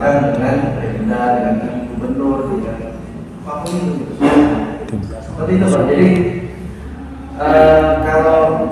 dengan Pemda, dengan Gubernur, dengan apapun itu. Seperti itu Pak. Jadi kalau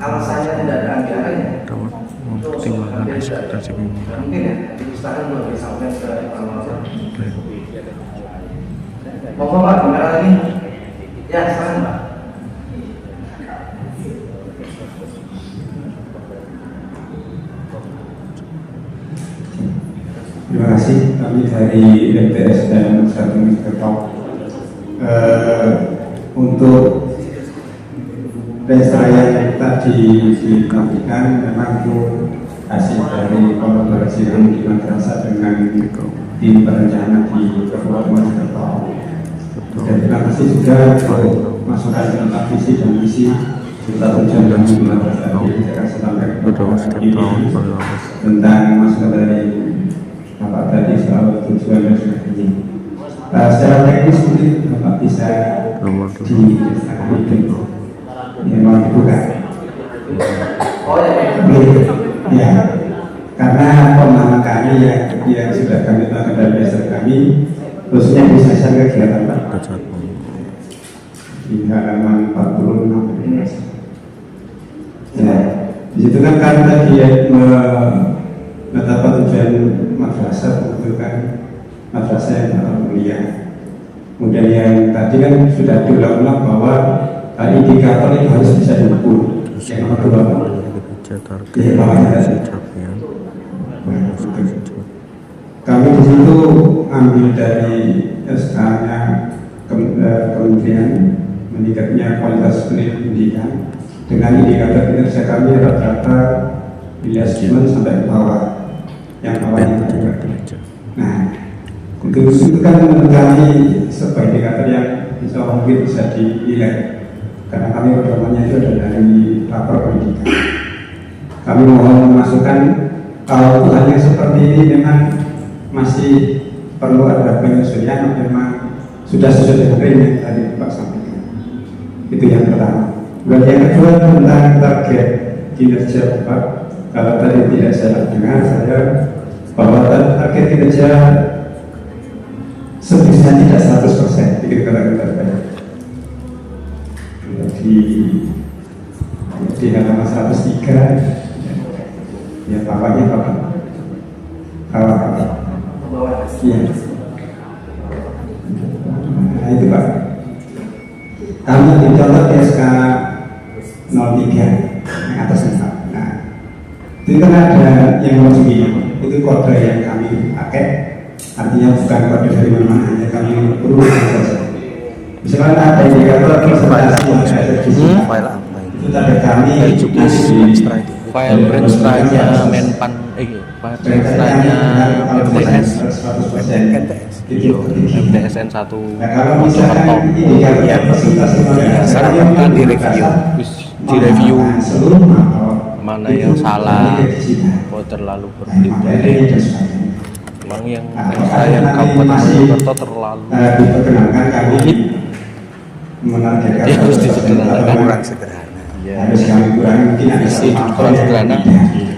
alasannya tidak ada anggarannya, pertimbangan ekspektasi mungkin ya diusahakan untuk disampaikan ke pengawasan. Mohon Pak, gimana lagi? Ya, sekarang Pak. Terima kasih. Kami dari MTS dan Satu Ketok untuk pesta yang tadi ditampilkan memang itu hasil dari kolaborasi kami di madrasah dengan tim perencana di Kabupaten Mojokerto. Dan terima kasih juga untuk masukan tentang visi dan misi serta tujuan kami di madrasah di Jakarta sampai ini tentang masukan dari Bapak tadi soal tujuan dan sebagainya. Secara teknis mungkin Bapak bisa dijelaskan itu yang mau dibuka. Ya, karena pemahaman kami yang sudah kami lakukan dari dasar kami, khususnya di sasar kegiatan Pak di halaman 46. Ya, di situ kan kami tadi menetapkan tujuan madrasah itu kan madrasah yang mulia. Kemudian yang tadi kan sudah diulang-ulang bahwa indikator itu harus bisa diukur. Yang nomor dua, kami di situ ambil dari SK-nya Kementerian meningkatnya kualitas pendidikan dengan indikator kinerja kami rata-rata nilai assessment sampai ke bawah, yang bawah itu juga. Nah, itu kan menurut kami sebagai indikator yang mungkin bisa dinilai karena kami pedomannya itu adalah dari lapor pendidikan. Kami mohon memasukkan kalau hanya seperti ini memang masih perlu ada penyesuaian, memang sudah sesuai dengan yang tadi Pak sampaikan. Itu yang pertama. Dan yang kedua tentang target kinerja Pak. Kalau tadi tidak saya dengar saya bahwa target kinerja sebesar tidak 100%, begitu kata-kata saya. Di halaman 103 ya bapaknya bapak iya. Nah itu Pak, kami dicontoh SK 03 yang atasnya Pak. Nah itu kan ada yang lebih, itu kode yang kami pakai, artinya bukan kode dari mana, hanya kami urutkan saja. Misalkan ada indikator presentasi yang ada di sini, itu tanda kami file registranya Menpan, file registranya MTS, MTSN 1 Mojokerto. Sekarang itu direview mana yang salah, kok terlalu berbelit-belit. Memang yang Kabupaten Mojokerto terlalu rumit. Harus disederhanakan, kurang sederhana. Ya. Harus kami kurang mungkin visi kurang sederhana,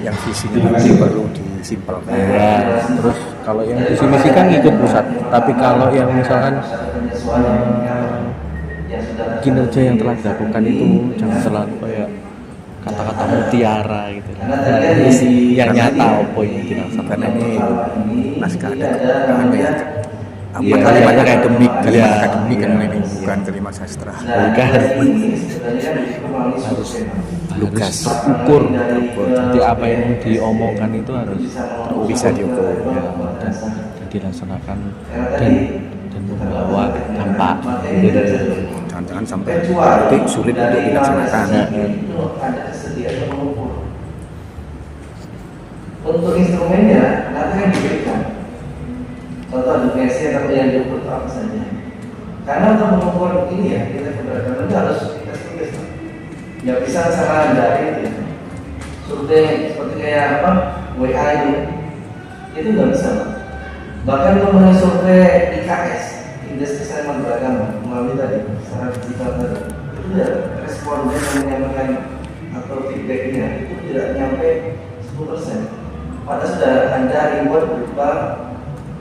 yang visinya masih perlu disimpelkan. Ya, terus kalau yang visi misi kan ikut pusat, tapi kalau yang misalkan kinerja yang telah dilakukan itu jangan terlalu kayak kata-kata mutiara gitu. Visi yang nyata apa yang dirasakan ini naskah ada ya, kalimat akademik, ya, akademik kan ya, ini bukan kalimat sastra. Bukan. Harus terukur. Jadi apa yang diomongkan itu harus bisa diukur ya, dan dilaksanakan dan membawa dampak. Jangan-jangan sampai nanti sulit untuk dilaksanakan. Untuk instrumennya nanti yang diberikan. Contoh definisi atau yang diukur itu apa saja. Karena untuk mengukur ini ya kita keberagaman itu harus kita tulis. Ya bisa secara daring ya. Survei seperti kayak apa WA itu nggak bisa. Bahkan untuk mengenai survei IKS, Indeks Kesamaan Beragama melalui tadi secara digital tadi, itu ya responden yang menyampaikan atau feedbacknya itu tidak nyampe 10%. padahal sudah ada reward berupa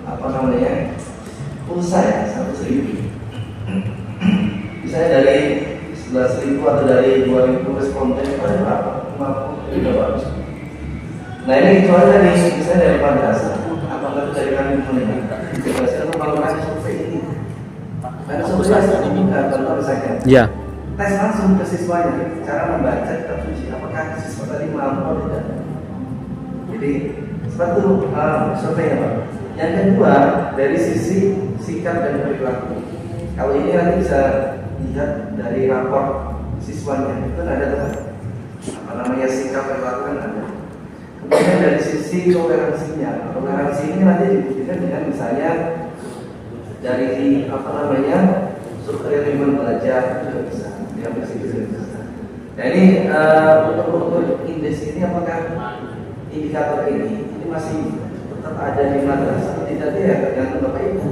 apa namanya pulsa ya 100.000. Misalnya dari 11.000 atau dari 2.000 responden itu ada berapa? 50 itu bagus. Nah ini kecuali dari misalnya dari madrasah, apakah dari kami mendengar itu melakukan survei ini. Karena survei ini kalau misalnya Ya. tes langsung ke siswanya, cara membaca kitab suci, apakah siswa tadi mampu atau tidak. Jadi seperti itu surveinya Pak. Yang kedua dari sisi sikap dan perilaku. Kalau ini nanti bisa lihat dari rapor siswanya itu ada apa namanya sikap perilaku kan ada. Kemudian dari sisi toleransinya, toleransi ini nanti dibuktikan dengan misalnya dari apa namanya survei lingkungan belajar itu juga bisa diambil sisi juga bisa. Nah ini untuk indeks ini apakah indikator ini masih tetap ada di madrasah atau tidak ya tergantung Bapak Ibu.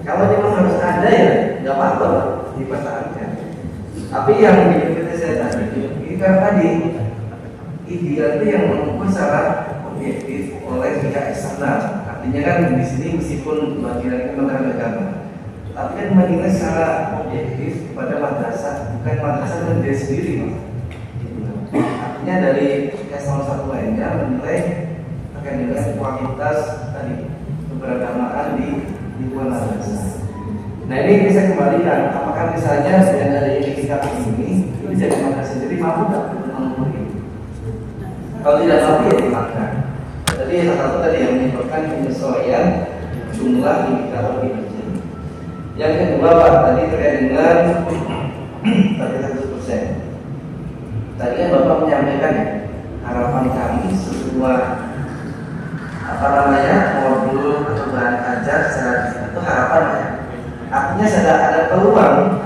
Kalau memang harus ada ya nggak apa-apa dipertahankan. Tapi yang diikuti saya tadi ini karena tadi ideal itu yang mengukur secara objektif oleh pihak eksternal. Artinya kan di sini meskipun bagian Kementerian Agama, tapi kan menilai secara objektif pada madrasah, bukan madrasah dan dia sendiri, Mas. Artinya dari S01 lainnya menilai terkait dengan kualitas tadi keberagamaan di lingkungan madrasah. Nah ini bisa kembalikan, apakah misalnya dengan ada indikator ini jadi madrasah sendiri mampu nggak mengukur ini? Kalau tidak mampu ya dimakan. Jadi salah satu tadi yang menyebabkan penyesuaian jumlah indikator ini. Yang kedua Pak, tadi terkait dengan tadi 100%. Tadi kan Bapak menyampaikan ya, harapan kami sebuah apa namanya modul atau bahan ajar secara itu harapan ya. Artinya sudah ada peluang.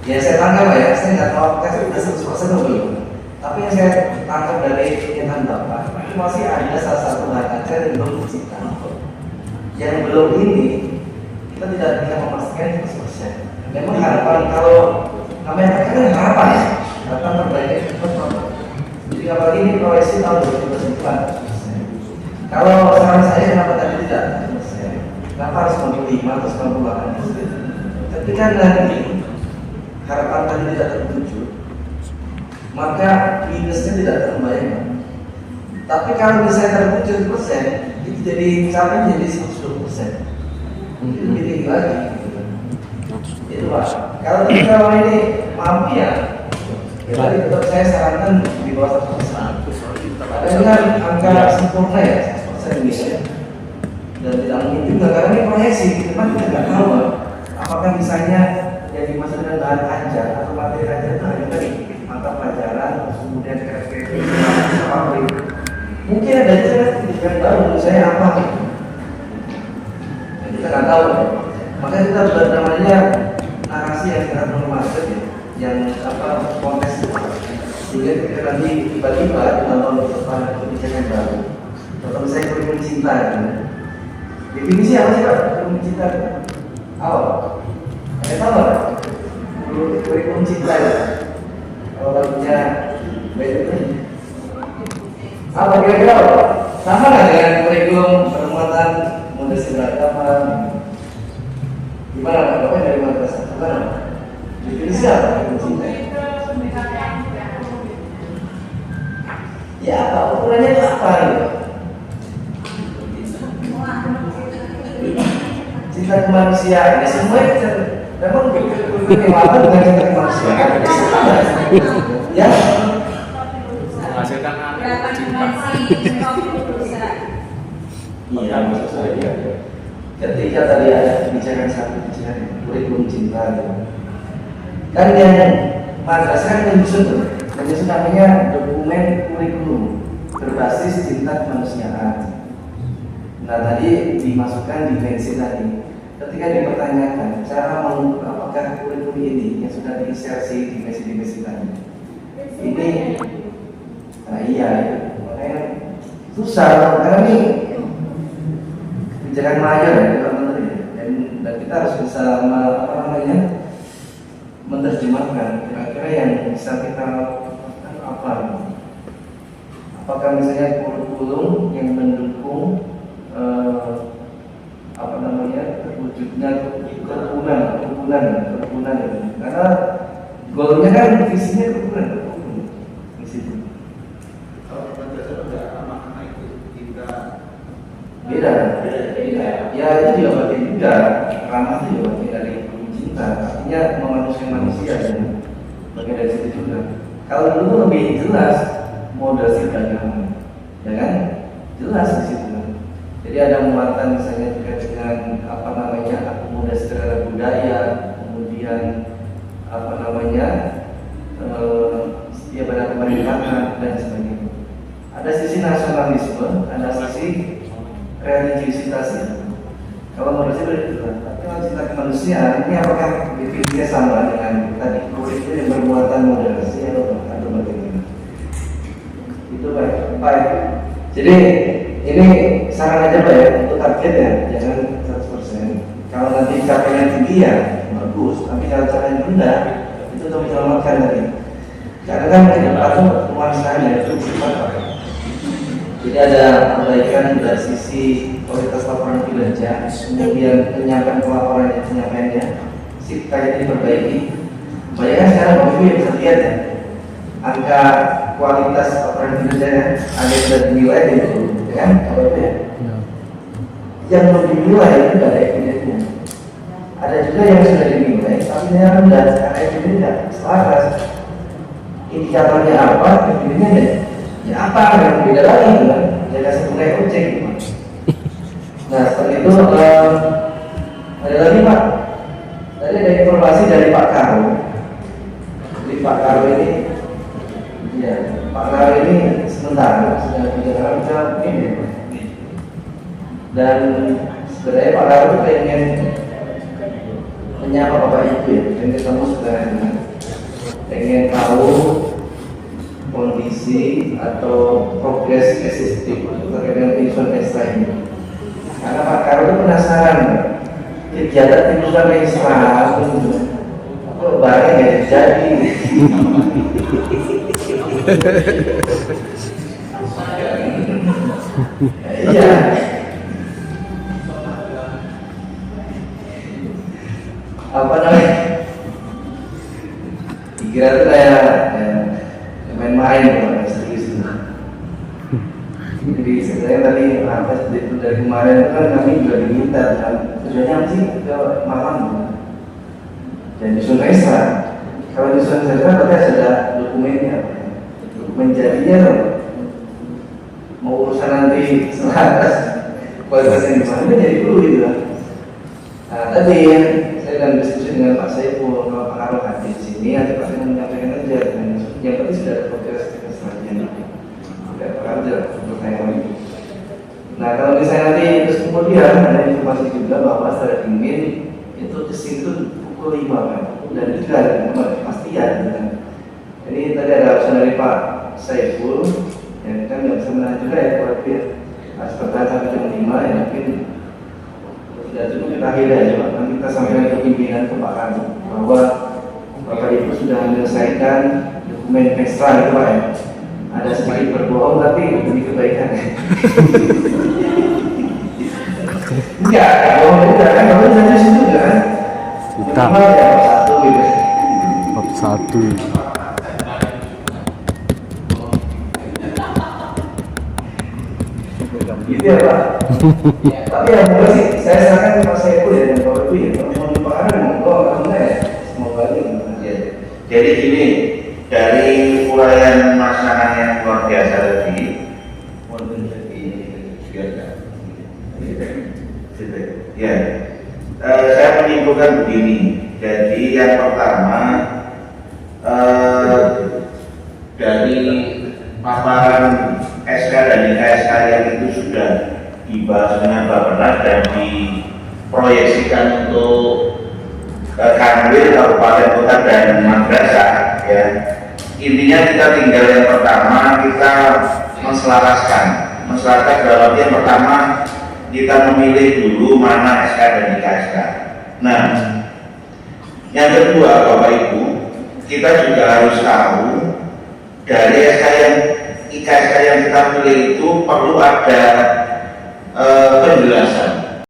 Ya saya tangkap ya, saya nggak tahu apakah sudah 100% atau belum. Tapi yang saya tangkap dari pernyataan Bapak itu masih ada salah satu bahan ajar yang belum dicipta. Yang belum ini kita tidak bisa memastikan 100%. Memang harapan kalau namanya kan harapan ya, harapan terbaiknya cepat. Jadi apalagi ini proyeksi tahun 2021. Kalau saran saya kenapa tadi tidak? Kenapa harus 95 atau 98? Ketika nanti harapan tadi tidak terwujud, maka minusnya tidak terbayang. Tapi kalau misalnya terwujud persen, itu jadi capai jadi 120%. Itu lebih tinggi lagi. Itu Pak. Kalau kita ini mampu ya, tadi tetap saya sarankan di bawah 100%. Padahal kan angka sempurna ya, 100% bisa. Dan tidak mungkin juga karena ini proyeksi, kita kan tidak tahu apakah misalnya yang dimaksud dengan bahan ajar atau materi ajar itu hanya tadi mata pelajaran, kemudian kreatif, mungkin ada juga pendidikan baru menurut saya apa gitu. Kita nggak tahu. Maka kita buat namanya narasi yang sangat normatif ya, yang apa konteks sehingga kita nanti tiba-tiba di tahun depan kebijakan baru. Atau misalnya kurikulum cinta ya. Definisi apa sih Pak? Kurikulum cinta awal. Ada tahu nggak? Kurikulum cinta ya. Kalau lagunya beda. Apa kira-kira Pak? Sama nggak dengan kurikulum permuatan moderasi beragama? Gimana Pak? Bapak dari madrasah? Gimana Pak? Definisi apa kurikulum cinta? Ya apa? Ukurannya itu apa? Cinta kemanusiaan, ya semua itu memang kewalahan dengan cinta kemanusiaan. Ya, menghasilkan anak cinta. Iya, maksud saya. Ketika tadi ada kebijakan satu kebijakan kurikulum cinta, kan yang madrasah kan menyusun namanya dokumen kurikulum berbasis cinta kemanusiaan. Nah tadi dimasukkan dimensi tadi. Ketika dipertanyakan cara mengukur apakah kurikulum ini yang sudah diinsersi dimensi tadi ini, nah iya, makanya susah karena ini kebijakan mayor ya Pak Menteri, dan kita harus bisa apa namanya menerjemahkan kira-kira yang bisa kita lakukan apa. Apakah misalnya kurikulum yang mendukung terwujudnya kerukunan karena goalnya kan visinya kerukunan di situ. Kalau madrasah enggak sama itu kita beda. Ya itu juga bagian juga ramah itu juga bagian dari cinta, artinya memanusiakan manusia ya. Bagian dari situ juga. Kalau dulu lebih jelas modasi beragama, ya kan? Jelas di situ. Jadi ada muatan misalnya terkait dengan akomodasi terhadap budaya, kemudian setiap ada pemerintahan dan sebagainya. Ada sisi nasionalisme, ada sisi religiusitas itu. Kalau manusia begitu, tapi kalau cinta kemanusiaan ini apakah definisinya sama dengan tadi itu yang bermuatan moderasi atau bagaimana? Itu baik. Jadi ini saran aja Pak ya untuk target ya, jangan 100%. Kalau nanti capaian tinggi ya bagus, tapi kalau capaian rendah itu untuk menyelamatkan tadi. Karena kan kita kemanusiaan ya itu bersifat. Jadi ada perbaikan dari sisi kualitas laporan kinerja, kemudian penyampaiannya, sip kayak diperbaiki. Banyak kan sekarang Bapak Ibu yang bisa lihat ya, angka kualitas laporan kinerjanya ada yang sudah dinilai gitu, ya kan? Bapak Ibu ya. Yang belum dinilai itu tidak ada evidensinya. Ada juga yang sudah dinilai, tapi dia rendah karena evidensinya tidak selaras. Indikatornya apa? Evidensinya ya apa yang beda lagi gitu kan? Ya kasih tunai ojek gitu. Nah seperti itu ada lagi Pak. Tadi ada informasi dari Pak Karo. Jadi Pak Karo ini, ya Pak Karo ini sementara sudah bicara ini. Dan sebenarnya Pak Karo itu pengen menyapa Bapak Ibu ya, dan ketemu sebenarnya pengen tahu kondisi atau progres existing terkait dengan kehidupan ekstra ini. Karena Pak Karo itu penasaran kegiatan kehidupan ekstra apa barang yang terjadi. Iya. Apa namanya? Dikira itu kayak main-main bukan serius. Jadi sebenarnya tadi itu dari kemarin itu kan kami juga diminta tujuannya apa sih ke malam dan disusun ekstra. Kalau disusun ekstra berarti ada dokumennya, dokumen jadinya loh. Mau urusan nanti selaras kualitasnya gimana jadi dulu gitu lah. Nah tadi saya dan diskusi dengan Pak Saiful, kalau Pak Karo hadir di sini, nanti Pak Saiful menyampaikan aja. Yang penting sudah ada progres selanjutnya. Sudah Pak Karo sudah bertanya lagi. Nah kalau misalnya nanti terus kemudian ada informasi juga bahwa secara dingin itu ke situ pukul 5 kan, dan itu juga ada kepastian. Kan? Jadi tadi ada urusan dari Pak Saiful, yang kan nggak bisa menahan juga ya kalau dia harus bertahan sampai jam 5 ya mungkin. Ya itu kita akhiri aja Pak, nanti kita sampaikan ke pimpinan ke Pak Karo bahwa Bapak Ibu sudah menyelesaikan dokumen ekstra itu Pak ya. Ada sedikit berbohong tapi demi kebaikan. Enggak bohong juga kan, kalau misalnya situ kan Kita minimal ya satu gitu. bab 1. Gitu ya Pak. Tapi yang benar sih, saya serahkan ke Pak Saiful ya dan Bapak Ibu ya. Kalau mau dipahami, monggo ya. Semoga ini. Jadi gini, dari uraian masyarakat yang luar biasa tadi, ya, saya menyimpulkan begini. Jadi yang pertama dari paparan SK dan IKSK yang itu sudah dibahas dengan Bappenas dan diproyeksikan untuk Kanwil, Kabupaten Kota dan Madrasah ya. Intinya kita tinggal yang pertama kita menselaraskan dalam arti yang pertama kita memilih dulu mana SK dan IKSK. Nah yang kedua Bapak Ibu, kita juga harus tahu dari SK yang IKSK yang kita pilih itu perlu ada penjelasan